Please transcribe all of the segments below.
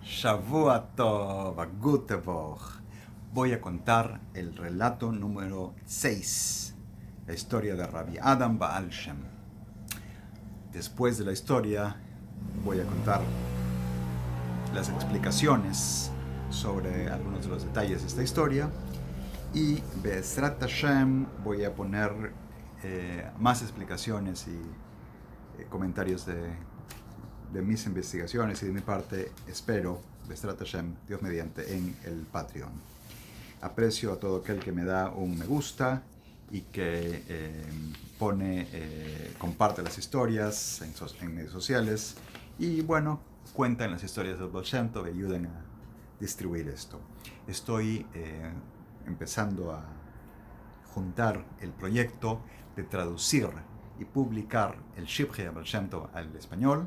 Shavua Tov, Gute Woche. Voy a contar el relato número 6, la historia de Rabbi Adam Baal Shem. Después de la historia, voy a contar las explicaciones sobre algunos de los detalles de esta historia. Y Be'ezrat Hashem voy a poner más explicaciones y comentarios de mis investigaciones y de mi parte, espero, Be'ezrat Hashem, Dios mediante, en el Patreon. Aprecio a todo aquel que me da un me gusta y que comparte las historias en medios sociales y bueno, cuentan las historias del Baal Shem Tov y ayuden a distribuir esto. Estoy empezando a juntar el proyecto de traducir y publicar el Shibhei Baal Shem Tov al español,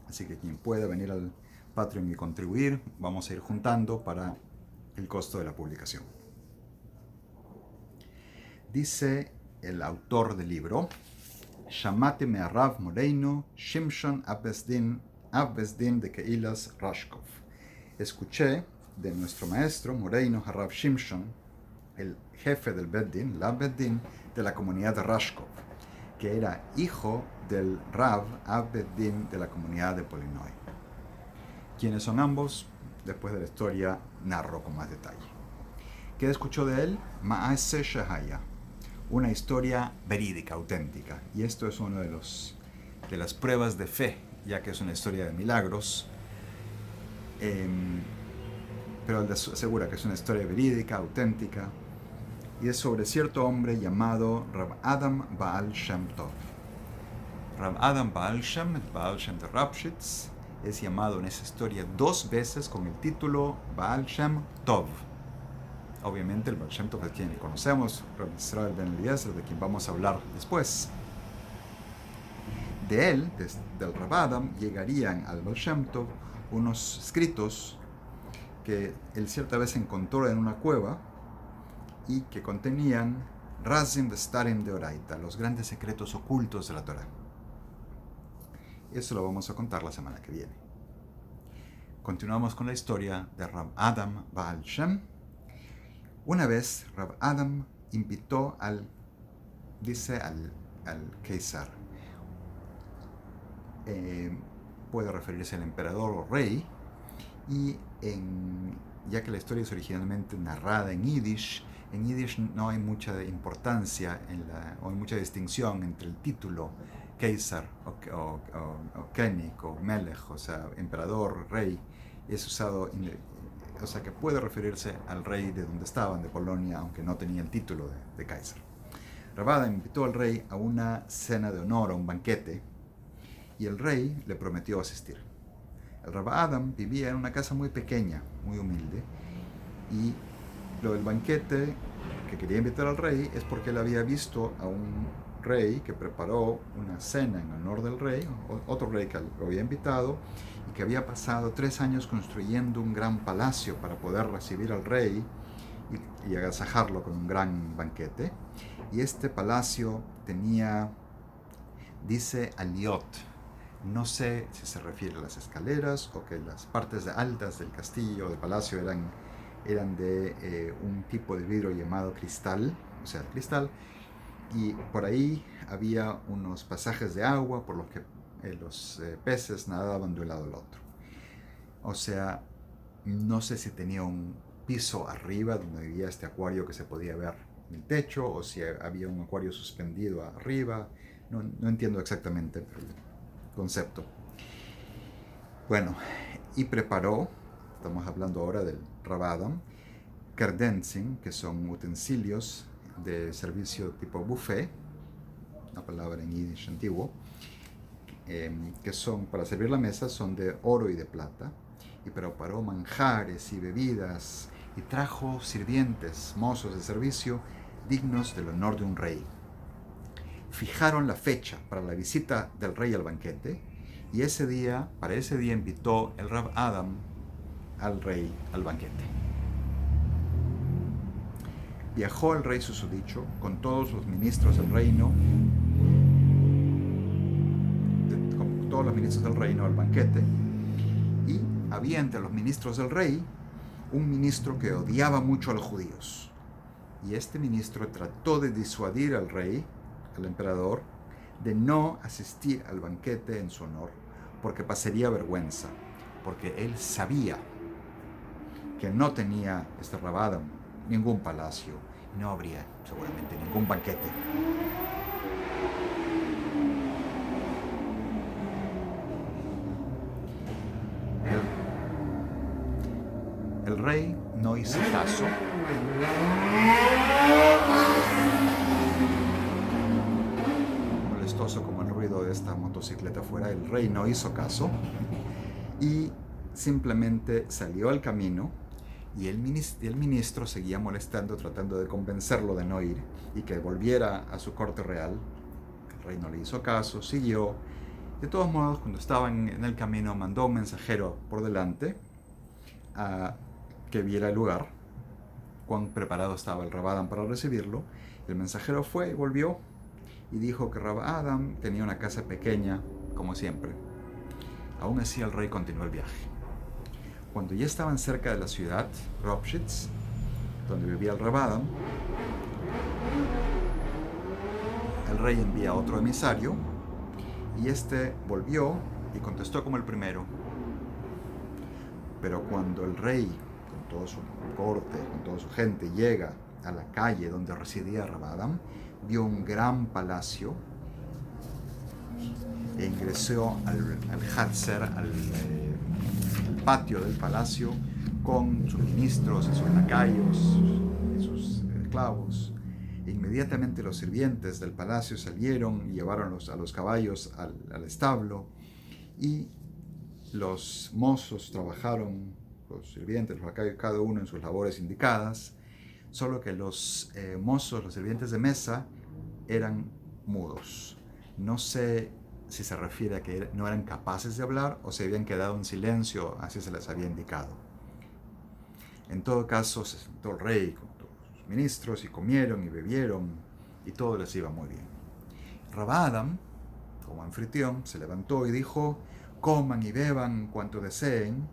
así que quien pueda venir al Patreon y contribuir, vamos a ir juntando para el costo de la publicación. Dice el autor del libro: Shamati me'arav Moreinu Shimshon Abbesdin de Keilas Rashkov. Escuché de nuestro maestro Moreinu Harav Shimshon, el jefe del Beddin, la Beddin de la comunidad de Rashkov, que era hijo del Rav Abbesdin de la comunidad de Polinoy. ¿Quiénes son ambos? Después de la historia narro con más detalle. ¿Qué escuchó de él? Ma'ase Shahaya, una historia verídica, auténtica. Y esto es uno de las pruebas de fe, ya que es una historia de milagros. Pero él asegura que es una historia verídica, auténtica, y es sobre cierto hombre llamado Rab Adam Baal Shem Tov. Rab Adam Baal Shem de Rapshitz, es llamado en esa historia 2 veces con el título Baal Shem Tov. Obviamente el Baal Shem Tov es quien conocemos, Rabbi Israel ben Eliezer, de quien vamos a hablar después. De él, del Rab Adam, llegarían al Baal Shem Tov unos escritos que él cierta vez encontró en una cueva y que contenían Razim Vestarim de Oraita, los grandes secretos ocultos de la Torah. Eso lo vamos a contar la semana que viene. Continuamos con la historia de Rab Adam Baal Shem. Una vez Rab Adam invitó al Keisar. Puede referirse al emperador o rey, y ya que la historia es originalmente narrada en Yiddish no hay mucha importancia o hay mucha distinción entre el título Keisar o Kenig o Melech, o sea, emperador, rey, es usado, o sea, que puede referirse al rey de donde estaban, de Polonia, aunque no tenía el título de Kaiser. Rab Adam invitó al rey a una cena de honor, a un banquete, y el rey le prometió asistir. El Rab Adam vivía en una casa muy pequeña, muy humilde, y lo del banquete que quería invitar al rey es porque él había visto a un rey que preparó una cena en honor del rey, otro rey que lo había invitado, y que había pasado 3 años construyendo un gran palacio para poder recibir al rey y agasajarlo con un gran banquete. Y este palacio tenía, dice, aliot. No sé si se refiere a las escaleras o que las partes altas del castillo, del palacio, eran de un tipo de vidrio llamado cristal, o sea, cristal, y por ahí había unos pasajes de agua por los que los peces nadaban de un lado al otro. O sea, no sé si tenía un piso arriba donde vivía este acuario que se podía ver en el techo, o si había un acuario suspendido arriba. No entiendo exactamente el concepto. Bueno, y preparó, estamos hablando ahora del Rab Adam, kerdenzin, que son utensilios de servicio tipo buffet, una palabra en yiddish antiguo, que son, para servir la mesa, son de oro y de plata, y preparó manjares y bebidas, y trajo sirvientes, mozos de servicio, dignos del honor de un rey. Fijaron la fecha para la visita del rey al banquete, y para ese día invitó el Rab Adam al rey al banquete. Viajó el rey susodicho con todos los ministros del reino, al banquete, y había entre los ministros del rey un ministro que odiaba mucho a los judíos. Y este ministro trató de disuadir al rey, al emperador, de no asistir al banquete en su honor, porque pasaría vergüenza, porque él sabía que no tenía este Rabadam ningún palacio y no habría seguramente ningún banquete. El rey no hizo caso. Molestoso como el ruido de esta motocicleta afuera, el rey no hizo caso y simplemente salió al camino. Y el ministro seguía molestando, tratando de convencerlo de no ir y que volviera a su corte real. El rey no le hizo caso, siguió. De todos modos, cuando estaba en el camino, mandó un mensajero por delante a que viera el lugar, cuán preparado estaba el Rabadam para recibirlo. El mensajero fue y volvió y dijo que Rabadam tenía una casa pequeña, como siempre. Aún así, el rey continuó el viaje. Cuando ya estaban cerca de la ciudad, Ropshitz, donde vivía el Rabadam, el rey envía a otro emisario y este volvió y contestó como el primero. Pero cuando el rey, con toda su corte, con toda su gente, llega a la calle donde residía Rabadam, vio un gran palacio e ingresó al Hatzer, al patio del palacio, con sus ministros y sus lacayos y sus esclavos. E inmediatamente los sirvientes del palacio salieron y llevaron a los caballos al establo, y los mozos trabajaron, los sirvientes, los lacayos, cada uno en sus labores indicadas, solo que los mozos, los sirvientes de mesa, eran mudos. No sé si se refiere a que no eran capaces de hablar o se habían quedado en silencio, así se les había indicado. En todo caso, se sentó el rey con todos sus ministros y comieron y bebieron y todo les iba muy bien. Rabadam, como anfitrión, se levantó y dijo: coman y beban cuanto deseen,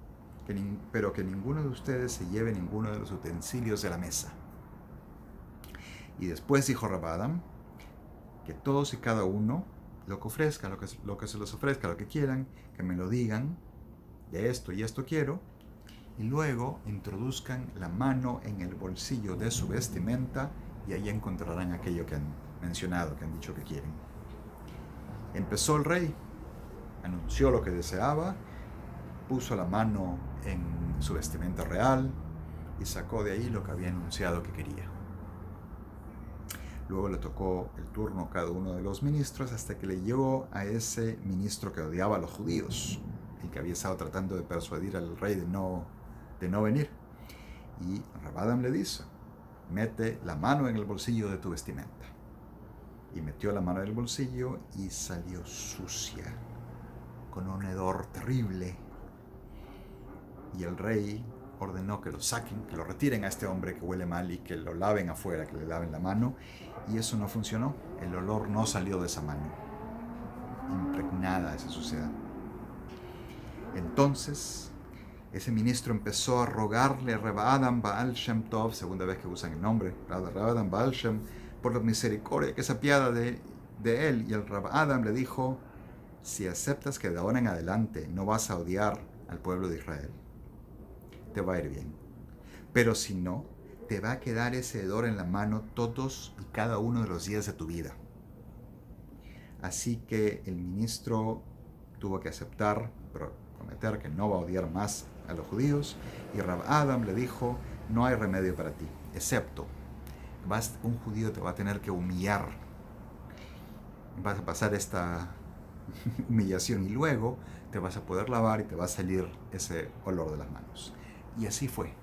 pero que ninguno de ustedes se lleve ninguno de los utensilios de la mesa. Y después dijo Rabadam que todos y cada uno lo que ofrezca, lo que se les ofrezca, lo que quieran, que me lo digan, de esto y esto quiero, y luego introduzcan la mano en el bolsillo de su vestimenta y ahí encontrarán aquello que han mencionado, que han dicho que quieren. Empezó el rey, anunció lo que deseaba, puso la mano en su vestimenta real y sacó de ahí lo que había anunciado que quería. Luego le tocó el turno a cada uno de los ministros hasta que le llegó a ese ministro que odiaba a los judíos, el que había estado tratando de persuadir al rey de no venir. Y Rabadam le dice: mete la mano en el bolsillo de tu vestimenta. Y metió la mano en el bolsillo y salió sucia, con un hedor terrible. Y el rey ordenó que lo saquen, que lo retiren a este hombre que huele mal y que lo laven afuera, que le laven la mano. Y eso no funcionó. El olor no salió de esa mano, impregnada esa suciedad. Entonces, ese ministro empezó a rogarle a Rabadam Baal Shem Tov, segunda vez que usan el nombre, Rabadam Baal Shem, por la misericordia que se apiada de él. Y el Rabadam le dijo: si aceptas que de ahora en adelante no vas a odiar al pueblo de Israel, te va a ir bien. Pero si no, te va a quedar ese hedor en la mano todos y cada uno de los días de tu vida. Así que el ministro tuvo que aceptar, prometer que no va a odiar más a los judíos, y Rabadam le dijo: no hay remedio para ti, excepto un judío te va a tener que humillar, vas a pasar esta humillación y luego te vas a poder lavar y te va a salir ese olor de las manos. Y así fue.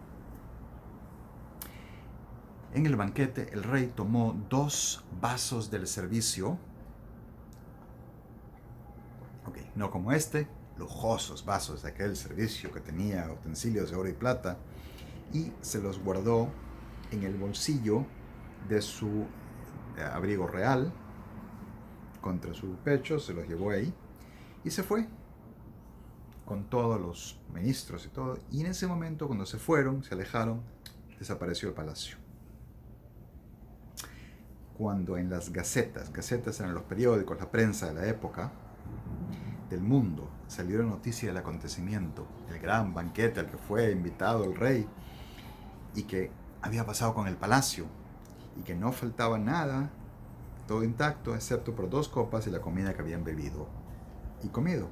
En el banquete, el rey tomó 2 vasos del servicio, no como lujosos vasos de aquel servicio que tenía utensilios de oro y plata, y se los guardó en el bolsillo de su abrigo real, contra su pecho, se los llevó ahí y se fue. con todos los ministros y todo. Y en ese momento, cuando se fueron, se alejaron, desapareció el palacio. Cuando en las gacetas eran los periódicos, la prensa de la época, del mundo, salió la noticia del acontecimiento, el gran banquete al que fue invitado el rey, y que había pasado con el palacio, y que no faltaba nada, todo intacto, excepto por 2 copas y la comida que habían bebido y comido.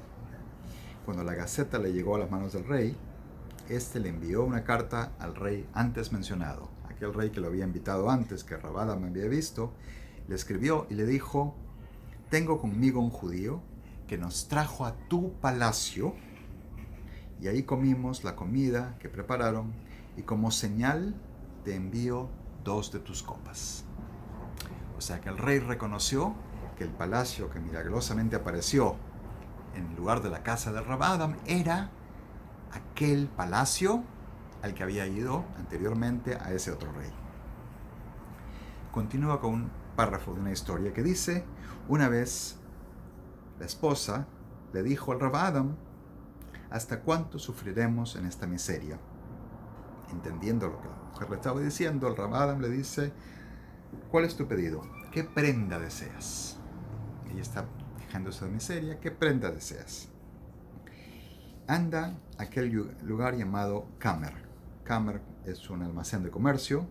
Cuando la gaceta le llegó a las manos del rey, este le envió una carta al rey antes mencionado, aquel rey que lo había invitado antes, que Rab Adam había visto, le escribió y le dijo: tengo conmigo un judío que nos trajo a tu palacio, y ahí comimos la comida que prepararon, y como señal te envío 2 de tus copas. O sea que el rey reconoció que el palacio que milagrosamente apareció en lugar de la casa de Rab Adam era aquel palacio al que había ido anteriormente a ese otro rey. Continúa con un párrafo de una historia que dice: una vez la esposa le dijo al Rab Adam: ¿hasta cuánto sufriremos en esta miseria? Entendiendo lo que la mujer le estaba diciendo, el Rab Adam le dice: ¿cuál es tu pedido? ¿Qué prenda deseas? Ella está quejándose de miseria. ¿Qué prenda deseas? Anda a aquel lugar llamado Kamer. Kamer es un almacén de comercio,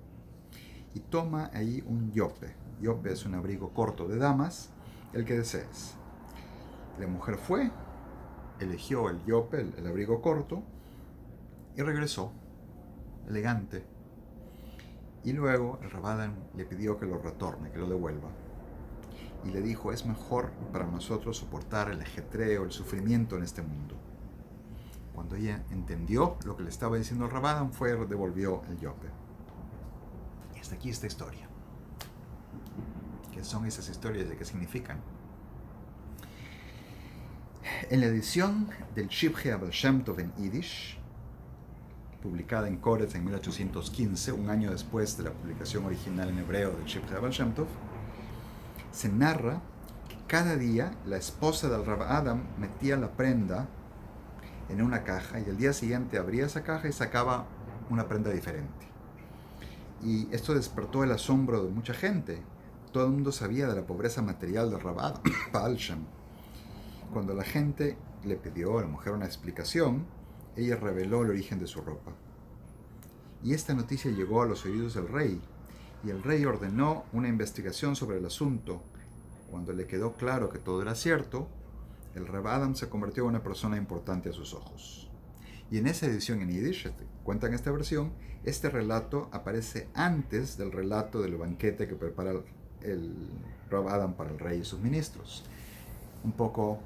y toma ahí un yope. Yope es un abrigo corto de damas, el que desees. La mujer fue, eligió el yope, el abrigo corto, y regresó, elegante. Y luego el Rab Adam le pidió que lo retorne, que lo devuelva. Y le dijo: es mejor para nosotros soportar el ajetreo, el sufrimiento en este mundo. Cuando ella entendió lo que le estaba diciendo el Rab Adam, devolvió el yope. Y hasta aquí esta historia. ¿Qué son esas historias? ¿De qué significan? En la edición del Shibhei Baal Shem Tov en Yiddish, publicada en Koretz en 1815, un año después de la publicación original en hebreo del Shibhei Baal Shem Tov, se narra que cada día la esposa del Rab Adam metía la prenda en una caja, y el día siguiente abría esa caja y sacaba una prenda diferente. Y esto despertó el asombro de mucha gente. Todo el mundo sabía de la pobreza material del Rab Adam Baal Shem. Cuando la gente le pidió a la mujer una explicación, ella reveló el origen de su ropa. Y esta noticia llegó a los oídos del rey, y el rey ordenó una investigación sobre el asunto. Cuando le quedó claro que todo era cierto, el Rab Adam se convirtió en una persona importante a sus ojos. Y en esa edición en Yiddish, cuentan esta versión, este relato aparece antes del relato del banquete que prepara el Rab Adam para el rey y sus ministros. Un poco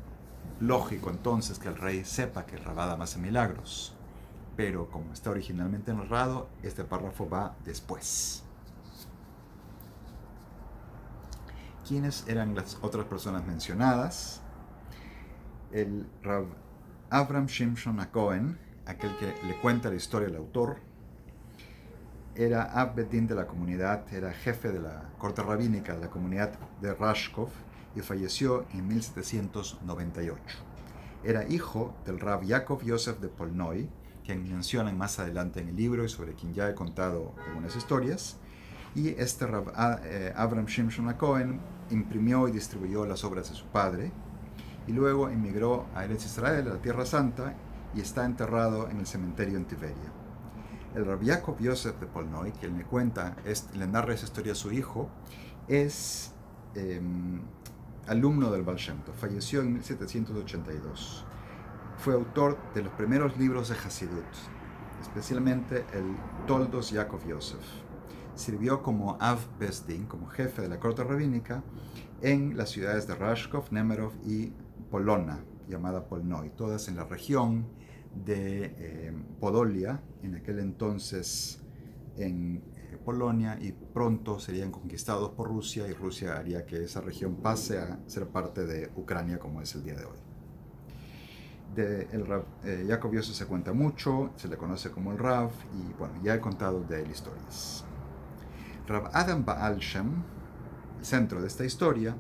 lógico entonces que el rey sepa que el Rab Adam hace milagros, pero como está originalmente narrado, este párrafo va después. ¿Quiénes eran las otras personas mencionadas? El Rav Avram Shimshon HaKohen, aquel que le cuenta la historia del autor, era Ab Bedín de la comunidad, era jefe de la corte rabínica de la comunidad de Rashkov, y falleció en 1798. Era hijo del Rav Yaakov Yosef de Polnoy, quien mencionan más adelante en el libro y sobre quien ya he contado algunas historias. Y este Rav Avram Shimshon HaKohen imprimió y distribuyó las obras de su padre, y luego emigró a Eretz Israel, a la Tierra Santa, y está enterrado en el cementerio en Tiberia. El Rav Yaakov Yosef de Polnoy, que le narra esa historia a su hijo, es alumno del Baal Shem Tov. Falleció en 1782. Fue autor de los primeros libros de Hasidut, especialmente el Toldos Yaakov Yosef. Sirvió como Av Besdin, como jefe de la corte rabínica, en las ciudades de Rashkov, Nemerov y Polona, llamada Polnoy, todas en la región de Podolia, en aquel entonces en Polonia, y pronto serían conquistados por Rusia, y Rusia haría que esa región pase a ser parte de Ucrania como es el día de hoy. El Rav Yaakov Yosef se cuenta mucho, se le conoce como el Rav, y bueno, ya he contado de él historias. Rab Adam Baal Shem, el centro de esta historia,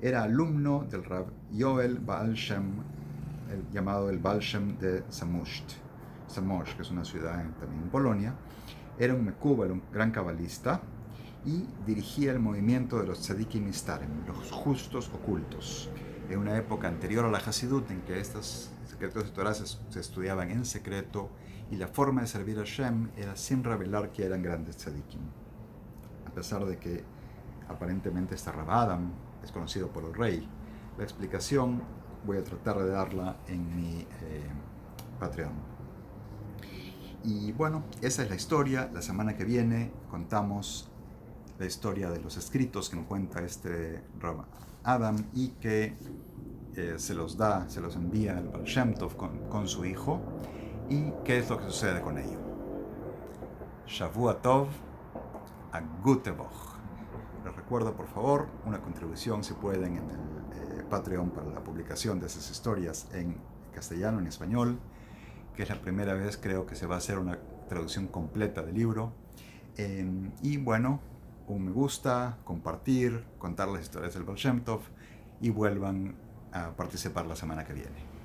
era alumno del Rav Yoel Baal Shem el llamado el Baal Shem de Zamość, que es una ciudad también en Polonia. Era un mekúbal, un gran cabalista, y dirigía el movimiento de los tzadikim istarim, los justos ocultos, en una época anterior a la Hasidut, en que estos secretos de Torah se estudiaban en secreto, y la forma de servir a Hashem era sin revelar que eran grandes tzadikim. A pesar de que aparentemente este Rav Adam es conocido por el rey, la explicación voy a tratar de darla en mi Patreon. Y bueno, esa es la historia. La semana que viene contamos la historia de los escritos que encuentra este Rav Adam y que se los envía al Baal Shem Tov con su hijo, y qué es lo que sucede con ello. Shavua Tov, a Gute Woche. Les recuerdo, por favor, una contribución, si pueden, en el Patreon para la publicación de esas historias en castellano, en español, que es la primera vez, creo, que se va a hacer una traducción completa del libro. Y bueno, un me gusta, compartir, contar las historias del Baal Shem Tov, y vuelvan a participar la semana que viene.